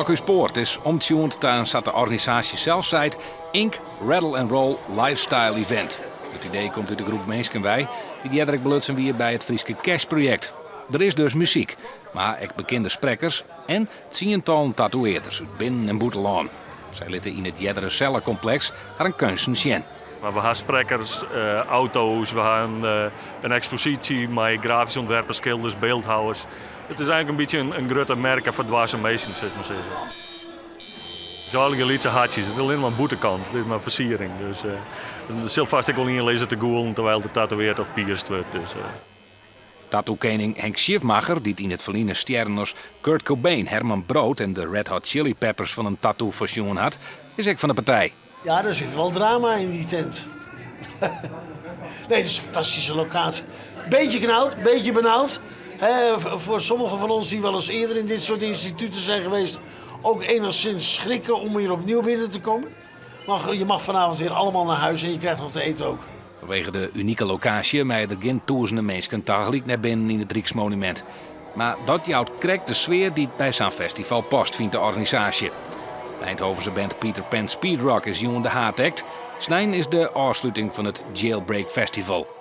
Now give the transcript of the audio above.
Nog uw spoort is omtuned tijdens de organisatie zelf zijt Ink Rattle and Roll Lifestyle Event. Het idee komt uit de groep mensen wij die Jedrik belutsen weer bij het Frieske Cash project. Er is dus muziek, maar ook bekende sprekers en tientallen tatoeëerders uit binnen- en buitenland. Zij litten in het Jedderen Cellencomplex haar een kunsten zien. Maar we hebben sprekers, auto's, we hebben een expositie met grafisch ontwerpers, schilders, beeldhouwers. Het is eigenlijk een beetje een grote merk voor dwaze mensen, zeg maar zeggen. Zalige liedse hartjes, het is alleen maar een boetekant, het is maar versiering. Dus er zult vast ook wel in lezen te googlen terwijl het tatoeëerd of pierced wordt. Dus, Tattoo-koning Henk Schiefmacher, die in het verliezen sterren als Kurt Cobain, Herman Brood en de Red Hot Chili Peppers van een tattoo verzonnen had, is ook van de partij. Ja, er zit wel drama in die tent. Nee, het is een fantastische locatie. Beetje knauwd, beetje benauwd. Voor sommigen van ons die wel eens eerder in dit soort instituten zijn geweest, ook enigszins schrikken om hier opnieuw binnen te komen. Maar je mag vanavond weer allemaal naar huis en je krijgt nog te eten ook. Vanwege de unieke locatie maar er geen duizenden mensen tegelijk naar binnen in het Rijksmonument. Maar dat jouwt krekt de sfeer die bij zo'n festival past, vindt de organisatie. De Eindhovense band Peter Pan Speedrock is jongen de haatact. Snijn is de afsluiting van het Jailbreak Festival.